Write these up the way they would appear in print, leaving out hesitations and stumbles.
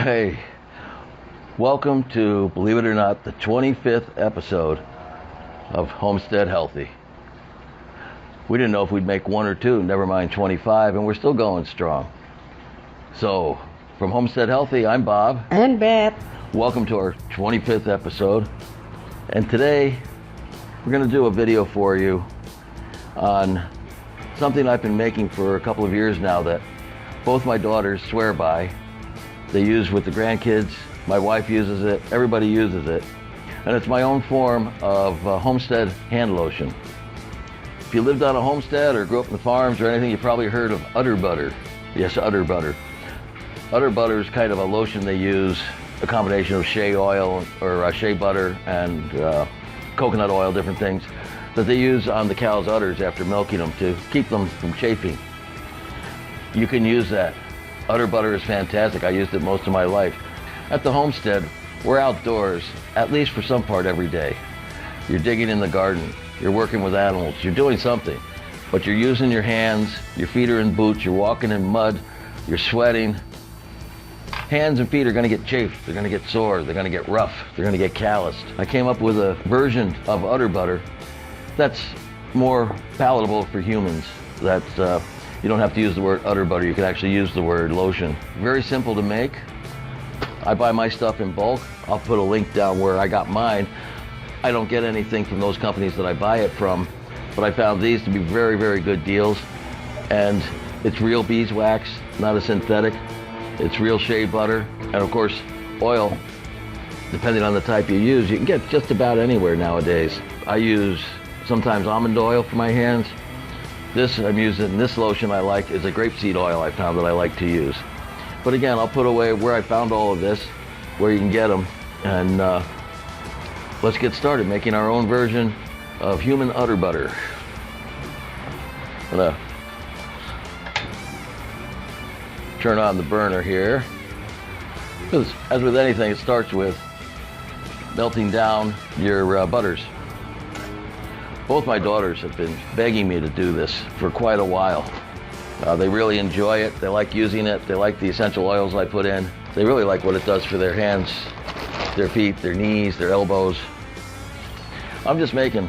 Hey, welcome to, believe it or not, the 25th episode of Homestead Healthy. We didn't know if we'd make one or two, never mind 25, and we're still going strong. So, from Homestead Healthy, I'm Bob. And Beth. Welcome to our 25th episode. And today, we're going to do a video for you on something I've been making for a couple of years now that both my daughters swear by. They use with the grandkids. My wife uses it. Everybody uses it. And it's my own form of homestead hand lotion. If you lived on a homestead or grew up in the farms or anything, you probably heard of udder butter. Yes, udder butter. Udder butter is kind of a lotion they use, a combination of shea oil or shea butter and coconut oil, different things, that they use on the cow's udders after milking them to keep them from chafing. You can use that. Udder butter is fantastic. I used it most of my life. At the homestead, we're outdoors, at least for some part every day. You're digging in the garden, you're working with animals, you're doing something, but you're using your hands, your feet are in boots, you're walking in mud, you're sweating. Hands and feet are gonna get chafed, they're gonna get sore, they're gonna get rough, they're gonna get calloused. I came up with a version of udder butter that's more palatable for humans, that's you don't have to use the word udder butter, you can actually use the word lotion. Very simple to make. I buy my stuff in bulk. I'll put a link down where I got mine. I don't get anything from those companies that I buy it from, but I found these to be very, very good deals. And it's real beeswax, not a synthetic. It's real shea butter, and of course, oil. Depending on the type you use, you can get just about anywhere nowadays. I use sometimes almond oil for my hands. This I'm using, this lotion I like is a grapeseed oil I found that I like to use. But again, I'll put away where I found all of this, where you can get them, and let's get started making our own version of human udder butter. I'm gonna turn on the burner here, because as with anything, it starts with melting down your butters. Both my daughters have been begging me to do this for quite a while. They really enjoy it. They like using it. They like the essential oils I put in. They really like what it does for their hands, their feet, their knees, their elbows. I'm just making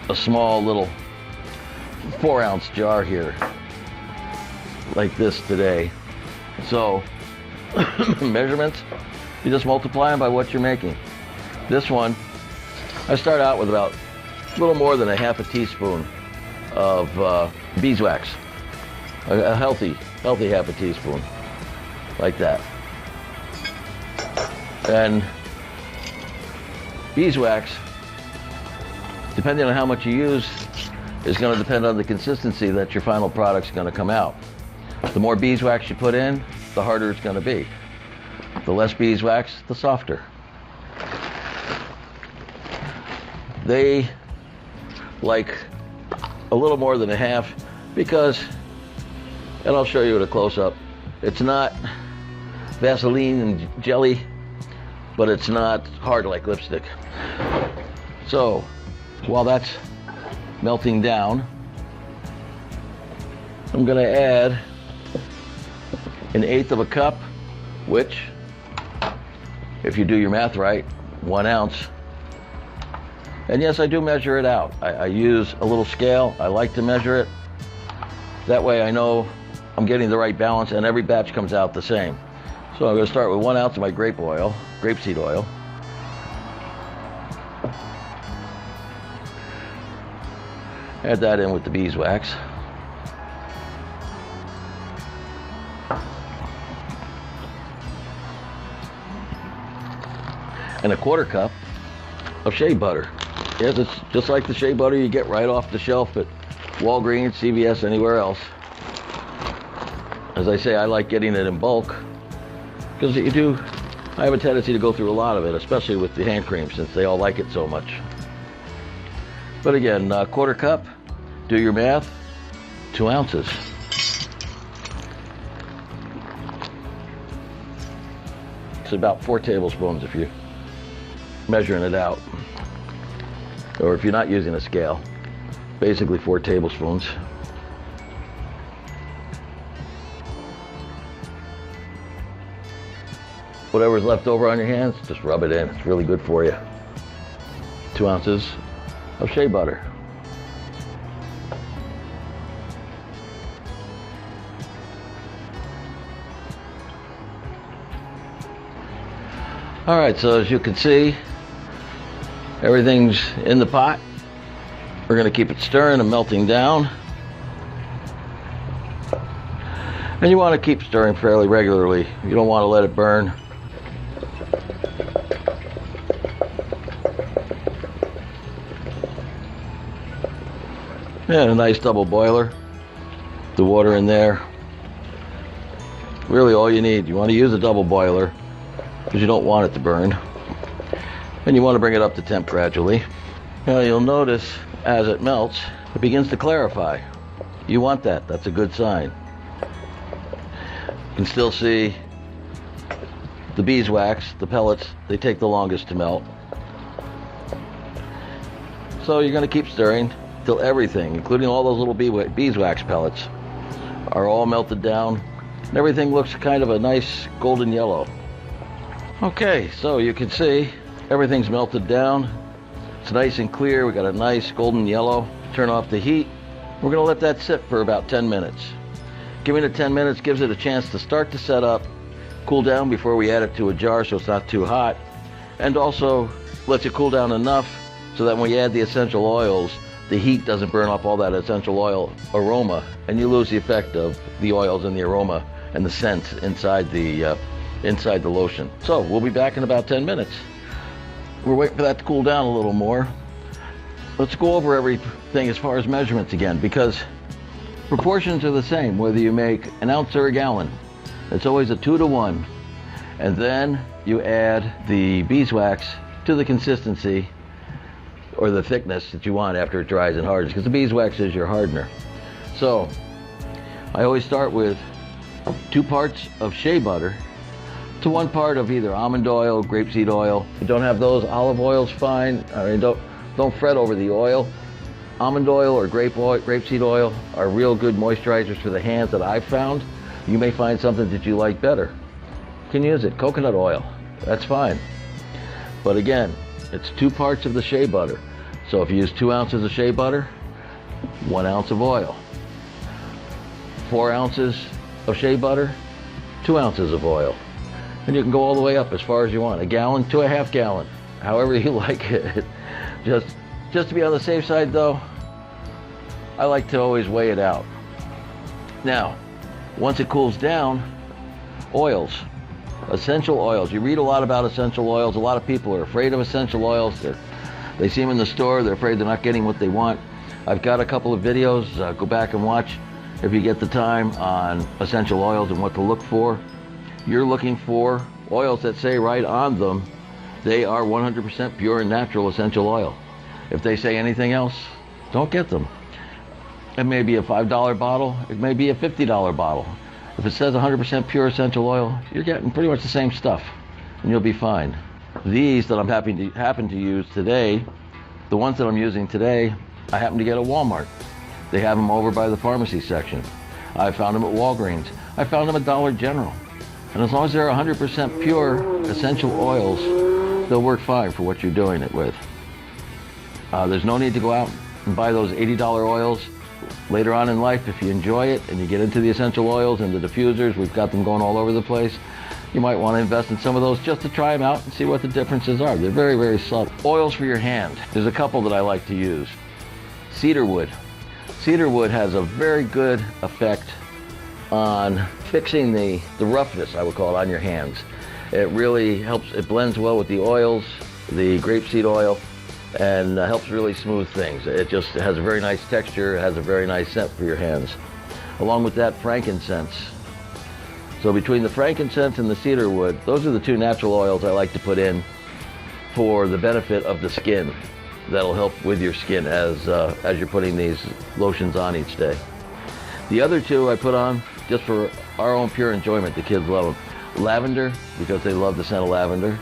a small little 4-ounce jar here, like this today. So, measurements, you just multiply them by what you're making. This one, I start out with about a little more than a half a teaspoon of beeswax. A healthy half a teaspoon, like that. And beeswax, depending on how much you use, is going to depend on the consistency that your final product's going to come out. The more beeswax you put in, the harder it's going to be. The less beeswax, the softer. They like a little more than a half because, and I'll show you at a close-up, it's not Vaseline and jelly, but it's not hard like lipstick. So while that's melting down, I'm going to add 1/8 of a cup, which, if you do your math right, 1 ounce. And yes, I do measure it out. I use a little scale. I like to measure it. That way I know I'm getting the right balance and every batch comes out the same. So I'm going to start with 1 ounce of my grapeseed oil. Add that in with the beeswax. And 1/4 cup of shea butter. Yes, it's just like the shea butter you get right off the shelf at Walgreens, CVS, anywhere else. As I say, I like getting it in bulk because I have a tendency to go through a lot of it, especially with the hand cream since they all like it so much. But again, 1/4 cup, do your math, 2 ounces. It's about 4 tablespoons if you're measuring it out. Or if you're not using a scale, basically 4 tablespoons. whatever's left over on your hands, just rub it in. It's really good for you. 2 ounces of shea butter. All right, so as you can see, everything's in the pot. We're going to keep it stirring and melting down. And you want to keep stirring fairly regularly. You don't want to let it burn. And a nice double boiler. The water in there. Really all you need. You want to use a double boiler because you don't want it to burn. And you want to bring it up to temp gradually. Now you'll notice as it melts, it begins to clarify. You want that. That's a good sign. You can still see the beeswax, the pellets, they take the longest to melt. So you're going to keep stirring till everything, including all those little beeswax pellets, are all melted down. And everything looks kind of a nice golden yellow. Okay, so you can see everything's melted down. It's nice and clear. We got a nice golden yellow. Turn off the heat. We're going to let that sit for about 10 minutes. Giving it 10 minutes gives it a chance to start to set up, cool down before we add it to a jar so it's not too hot, and also lets it cool down enough so that when we add the essential oils, the heat doesn't burn up all that essential oil aroma, and you lose the effect of the oils and the aroma and the scent inside the lotion. So we'll be back in about 10 minutes. We're waiting for that to cool down a little more. Let's go over everything as far as measurements again, because proportions are the same whether you make an ounce or a gallon. It's always a 2 to 1. And then you add the beeswax to the consistency or the thickness that you want after it dries and hardens, because the beeswax is your hardener. So I always start with 2 parts of shea butter to 1 part of either almond oil, grapeseed oil. If you don't have those, olive oil's fine. I mean, don't fret over the oil. Almond oil or grapeseed oil are real good moisturizers for the hands that I've found. You may find something that you like better. You can use it. Coconut oil, that's fine. But again, it's 2 parts of the shea butter. So if you use 2 ounces of shea butter, 1 ounce of oil. 4 ounces of shea butter, 2 ounces of oil. And you can go all the way up as far as you want. 1 gallon to a half gallon, however you like it. Just to be on the safe side though, I like to always weigh it out. Now, once it cools down, oils, essential oils. You read a lot about essential oils. A lot of people are afraid of essential oils. They see them in the store, they're afraid they're not getting what they want. I've got a couple of videos, go back and watch if you get the time, on essential oils and what to look for. You're looking for oils that say right on them they are 100% pure and natural essential oil. If they say anything else, don't get them. It may be a $5 bottle, it may be a $50 bottle. If it says 100% pure essential oil, you're getting pretty much the same stuff, and you'll be fine. These that I'm happen to use today, the ones that I'm using today, I happen to get at Walmart. They have them over by the pharmacy section. I found them at Walgreens. I found them at Dollar General. And as long as they're 100% pure essential oils, they'll work fine for what you're doing it with. There's no need to go out and buy those $80 oils later on in life. If you enjoy it and you get into the essential oils and the diffusers, we've got them going all over the place. You might want to invest in some of those just to try them out and see what the differences are. They're very, very subtle. Oils for your hand. There's a couple that I like to use. Cedarwood. Cedarwood has a very good effect on fixing the roughness, I would call it, on your hands. It really helps. It blends well with the oils, the grapeseed oil, and helps really smooth things. It just has a very nice texture. It has a very nice scent for your hands. Along with that, frankincense. So between the frankincense and the cedarwood, those are the 2 natural oils I like to put in for the benefit of the skin. That'll help with your skin as you're putting these lotions on each day. The other 2 I put on just for our own pure enjoyment. The kids love them. Lavender, because they love the scent of lavender,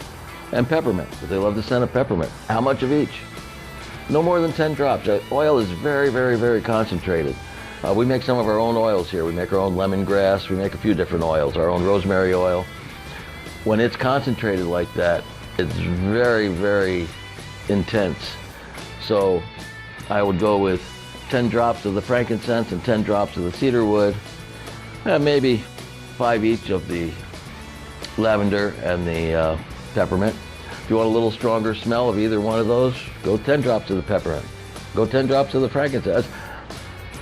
and peppermint, because they love the scent of peppermint. How much of each? No more than 10 drops. Oil is very, very, very concentrated. We make some of our own oils here. We make our own lemongrass. We make a few different oils, our own rosemary oil. when it's concentrated like that, it's very, very intense. So I would go with 10 drops of the frankincense and 10 drops of the cedarwood, and maybe 5 each of the lavender and the peppermint. If you want a little stronger smell of either one of those, go 10 drops of the peppermint. Go 10 drops of the frankincense.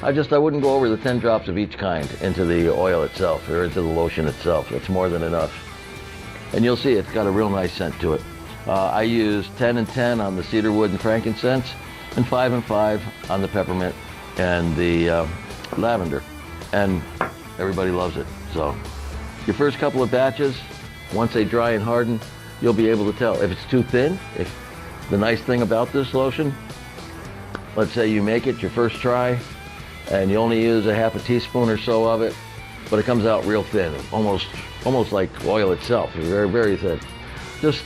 I wouldn't go over the 10 drops of each kind into the oil itself or into the lotion itself. That's more than enough. And you'll see it's got a real nice scent to it. I use 10 and 10 on the cedarwood and frankincense, and 5 and 5 on the peppermint and the lavender. And everybody loves it. So your first couple of batches, once they dry and harden, you'll be able to tell if it's too thin. If the nice thing about this lotion, let's say you make it your first try and you only use a half a teaspoon or so of it, but it comes out real thin, almost like oil itself, very, very thin. Just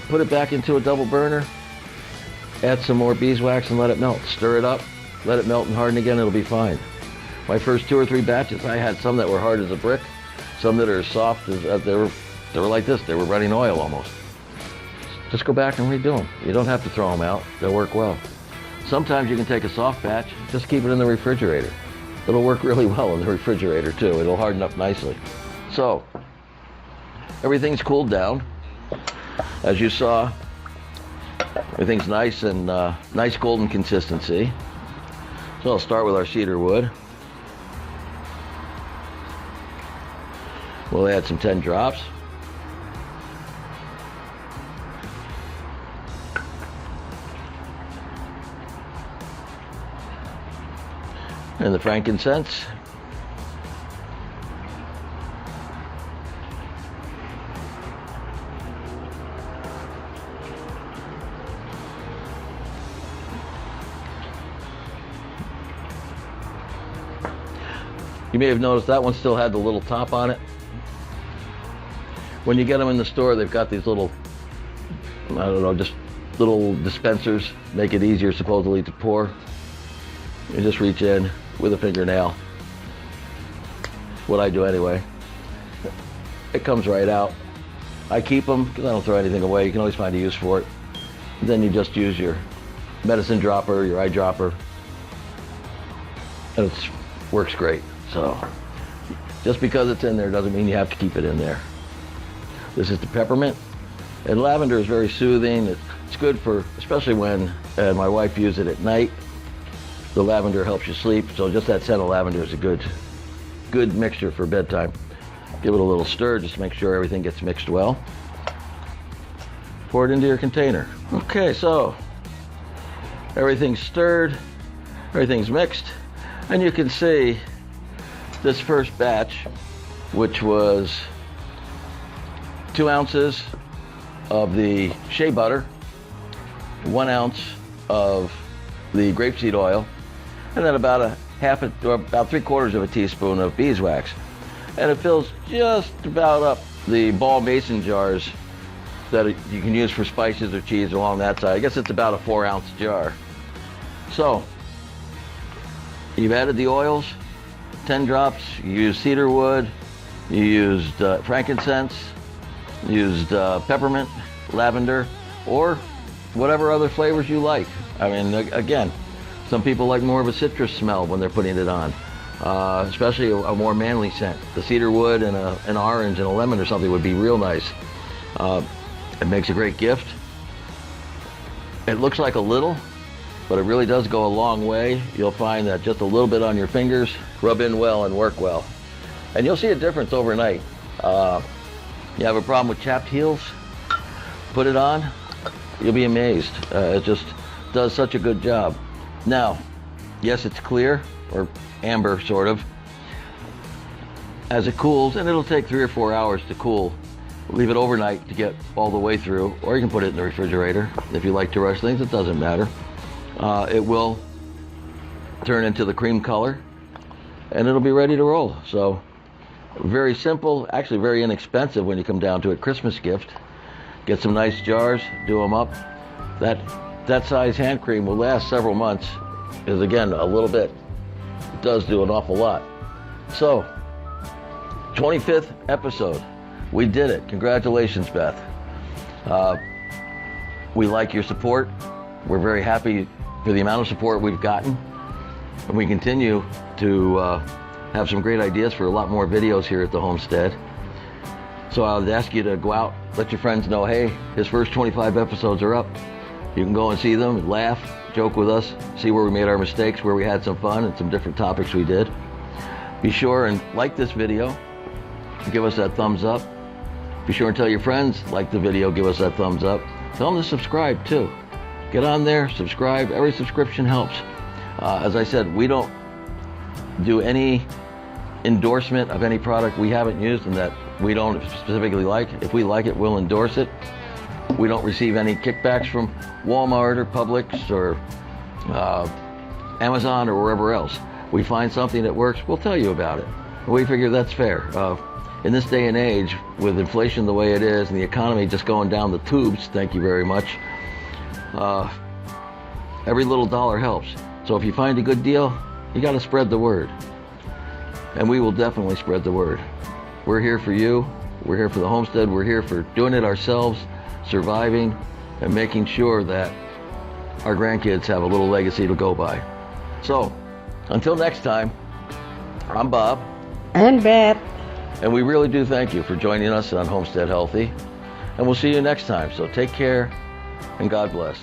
put it back into a double burner, add some more beeswax and let it melt. Stir it up, let it melt and harden again, it'll be fine. My first 2 or 3 batches, I had some that were hard as a brick, some that are as soft as, they were like this, they were running oil almost. Just go back and redo them. You don't have to throw them out, they'll work well. Sometimes you can take a soft batch, just keep it in the refrigerator. It'll work really well in the refrigerator too. It'll harden up nicely. So, everything's cooled down. As you saw, everything's nice and nice golden consistency. So I'll start with our cedar wood. We'll add some 10 drops. And the frankincense. You may have noticed that one still had the little top on it. When you get them in the store, they've got these little, I don't know, just little dispensers, make it easier supposedly to pour. You just reach in with a fingernail. What I do anyway. It comes right out. I keep them because I don't throw anything away. You can always find a use for it. And then you just use your medicine dropper, your eyedropper, and it works great. So just because it's in there doesn't mean you have to keep it in there. This is the peppermint, and lavender is very soothing. It's good for, especially when my wife uses it at night. The lavender helps you sleep, so just that scent of lavender is a good mixture for bedtime. Give it a little stir, just to make sure everything gets mixed well. Pour it into your container. Okay, so everything's stirred, everything's mixed, and you can see this first batch, which was 2 ounces of the shea butter, 1 ounce of the grapeseed oil, and then about about 3/4 of a teaspoon of beeswax. And it fills just about up the ball mason jars that you can use for spices or cheese along that side. I guess it's about a 4-ounce jar. So you've added the oils, 10 drops. You used cedar wood, you used frankincense, you used peppermint, lavender, or whatever other flavors you like. I mean, again, some people like more of a citrus smell when they're putting it on, especially a more manly scent. The cedar wood and an orange and a lemon or something would be real nice. It makes a great gift. It looks like a little, but it really does go a long way. You'll find that just a little bit on your fingers rub in well and work well. And you'll see a difference overnight. You have a problem with chapped heels, put it on, you'll be amazed. It just does such a good job. Now, yes, it's clear, or amber sort of. As it cools, and it'll take 3 or 4 hours to cool, leave it overnight to get all the way through, or you can put it in the refrigerator. If you like to rush things, it doesn't matter. It will turn into the cream color, and it'll be ready to roll. So, very simple, actually very inexpensive when you come down to it. Christmas gift. Get some nice jars, do them up. That size hand cream will last several months, because again, a little bit does do an awful lot. So, 25th episode. We did it. Congratulations, Beth. We like your support. We're very happy for the amount of support we've gotten. And we continue to have some great ideas for a lot more videos here at the Homestead. So I would ask you to go out, let your friends know, hey, his first 25 episodes are up. You can go and see them, laugh, joke with us, see where we made our mistakes, where we had some fun, and some different topics we did. Be sure and like this video. Give us that thumbs up. Be sure and tell your friends, like the video, give us that thumbs up. Tell them to subscribe too. Get on there, subscribe. Every subscription helps. As I said, we don't do any endorsement of any product we haven't used and that we don't specifically like. If we like it, we'll endorse it. We don't receive any kickbacks from Walmart or Publix or Amazon or wherever else. We find something that works, we'll tell you about it. We figure that's fair. In this day and age, with inflation the way it is and the economy just going down the tubes, thank you very much, every little dollar helps. So if you find a good deal, you got to spread the word. And we will definitely spread the word. We're here for you. We're here for the Homestead. We're here for doing it ourselves, surviving, and making sure that our grandkids have a little legacy to go by. So, until next time, I'm Bob. And Beth. And we really do thank you for joining us on Homestead Healthy. And we'll see you next time. So take care and God bless.